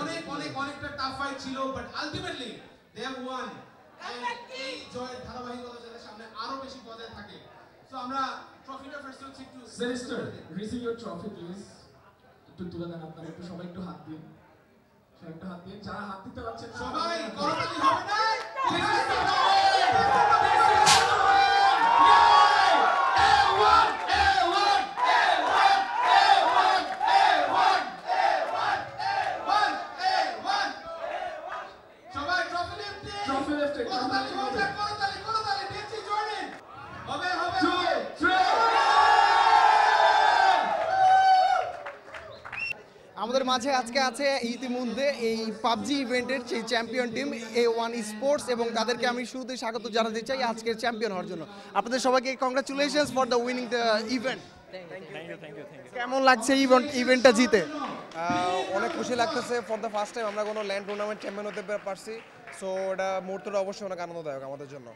অনেক অনেক অনেকটা টাফ ফাইট ছিল, but ultimately they have won. এই জয়ের ধারাবাহিকতা যাতে সামনে আরো বেশি বজায় থাকে। সো আমরা ট্রফিটা ফার্স্ট হচ্ছে একটু semester receive your trophy please. একটু তুলে দেন আপনারা, একটু সবাই একটু হাত দিন, সবাই একটু হাত দিন, যারা হাত দিতে পারছেন সবাই করতালি হবে না। আমাদের মাঝে আজকে আছে ইতিমধ্যে এই পাবজি ইভেন্টের সেই চ্যাম্পিয়ন টিম A1 স্পোর্টস, এবং তাদেরকে আমি শুরুতেই স্বাগত জানাতে চাই আজকের চ্যাম্পিয়ন হওয়ার জন্য। আপনাদের সবাইকে congratulations for the winning the event. কেমন লাগছে ইভেন্টটা জিতে? অনেক খুশি লাগতেছে। ফর দ্য ফার্স্ট টাইম আমরা কোনো ল্যান্ড টুর্নামেন্ট চ্যাম্পিয়ন হতে পারছি, সো এটা মুহূর্তটা অবশ্যই অনেক আনন্দদায়ক আমাদের জন্য।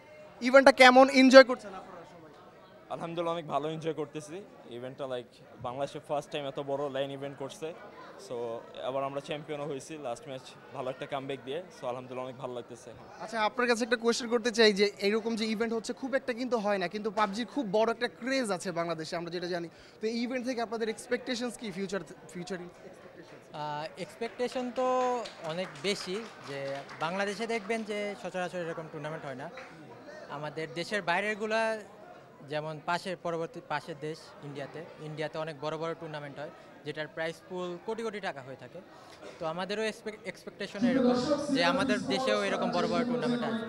ইভেন্টটা কেমন এনজয় করছেন আপনারা সবাই? আলহামদুলিল্লাহ অনেক ভালো এনজয় করতেছি ইভেন্টটা। লাইক বাংলাদেশে ফার্স্ট টাইম এত বড় লাইন ইভেন্ট করছে, সো আবার আমরা চ্যাম্পিয়নও হয়েছি লাস্ট ম্যাচ ভালো একটা কামব্যাক দিয়ে। সো আলহামদুলিল্লাহ অনেক ভালো লাগতেছে। আচ্ছা, আপনার কাছে একটা কোয়েশ্চেন করতে চাই যে এইরকম যে ইভেন্ট হচ্ছে খুব একটা কিন্তু হয় না, কিন্তু পাবজির খুব বড় একটা ক্রেজ আছে বাংলাদেশে, আমরা যেটা জানি। তো এই ইভেন্ট থেকে আপনাদের এক্সপেকটেশনস কি? ফিউচার এক্সপেকটেশন তো অনেক বেশি, যে বাংলাদেশে দেখবেন যে সচরাচর এরকম টুর্নামেন্ট হয় না। আমাদের দেশের বাইরেরগুলা, যেমন পাশের দেশ ইন্ডিয়াতে অনেক বড় বড় টুর্নামেন্ট হয়, যেটার প্রাইস পুল কোটি কোটি টাকা হয়ে থাকে। তো আমাদেরও এক্সপেকটেশন এরকম যে আমাদের দেশেও এরকম বড় বড় টুর্নামেন্ট আসবে।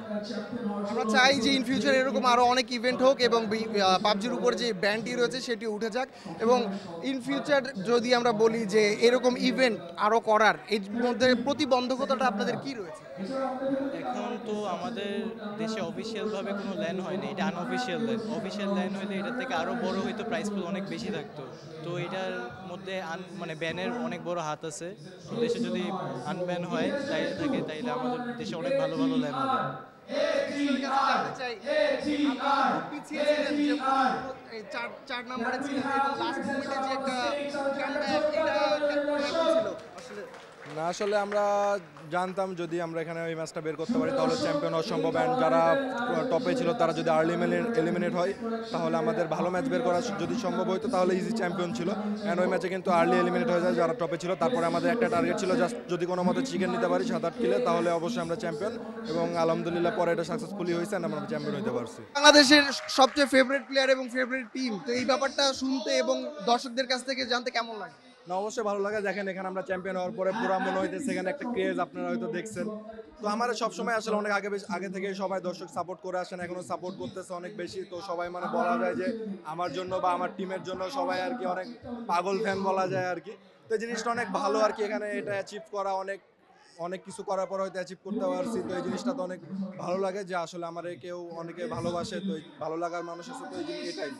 আমরা চাই যে ইন ফিউচার এরকম আরও অনেক ইভেন্ট হোক, এবং পাবজির উপর যে ব্যান্ডটি রয়েছে সেটি উঠে যাক, এবং ইন ফিউচার যদি আমরা বলি যে এরকম ইভেন্ট আরও করার এর মধ্যে প্রতিবন্ধকতাটা আপনাদের কি রয়েছে? এখন তো আমাদের দেশে অফিসিয়ালভাবে কোনো ল্যান হয়নি, এটা আনঅফিসিয়াল ল্যান। অফিসিয়াল ল্যান হলে এটা থেকে আরও বড় হয়তো প্রাইস পুল অনেক বেশি থাকতো। তো এটার মধ্যে মানে ব্যানের অনেক বড় হাত আছে। তো দেশে যদি আনব্যান হয় তাইলে আমাদের দেশে অনেক ভালো ভালো ল্যান হবে। চার নম্বরে ছিলেন এবং লাস্ট মোমেন্টে যে একটা কামব্যাক, এটা ছিল আসলে না, আসলে আমরা জানতাম যদি আমরা এখানে ওই ম্যাচটা বের করতে পারি তাহলে চ্যাম্পিয়ন হওয়া সম্ভব। অ্যান্ড যারা টপে ছিল তারা যদি আর্লি এলিমিনেট হয় তাহলে আমাদের ভালো ম্যাচ বের করা যদি সম্ভব হতো তাহলে ইজি চ্যাম্পিয়ন ছিল। অ্যান্ড ওই ম্যাচে কিন্তু আর্লি এলিমিনেট হয়ে যায় যারা টপে ছিল। তারপরে আমাদের একটা টার্গেট ছিল জাস্ট যদি কোনো মতে চিকেন নিতে পারি 7-8 কিলে তাহলে অবশ্যই আমরা চ্যাম্পিয়ন, এবং আলহামদুলিল্লাহ পরে এটা সাকসেসফুলি হয়েছে অ্যান্ড আমরা চ্যাম্পিয়ন হতে পারছি। বাংলাদেশের সবচেয়ে ফেভারিট প্লেয়ার এবং ফেভারিট টিম, তো এই ব্যাপারটা শুনতে এবং দর্শকদের কাছ থেকে জানতে কেমন লাগে? না, অবশ্যই ভালো লাগে। দেখেন এখানে আমরা চ্যাম্পিয়ন হওয়ার পরে পুরো মনে হইতেছে এখানে একটা ক্রেজ, আপনারা হয়তো দেখছেন। তো আমার সবসময় আসলে অনেক আগে থেকে সবাই দর্শক সাপোর্ট করে আসেন, এখনো সাপোর্ট করতেছে অনেক বেশি। তো সবাই মানে বলা যায় যে আমার জন্য বা আমার টিমের জন্য সবাই আর কি অনেক পাগল ফ্যান বলা যায় আর কি। তো এই জিনিসটা অনেক ভালো আর কি, এখানে এটা অ্যাচিভ করা অনেক কিছু করার পর হয়তো অ্যাচিভ করতে পারছি। তো এই জিনিসটা তো অনেক ভালো লাগে যে আসলে আমার অনেকে ভালোবাসে। তো ভালো লাগার মানুষ আছে, তো এই জিনিস এটাই।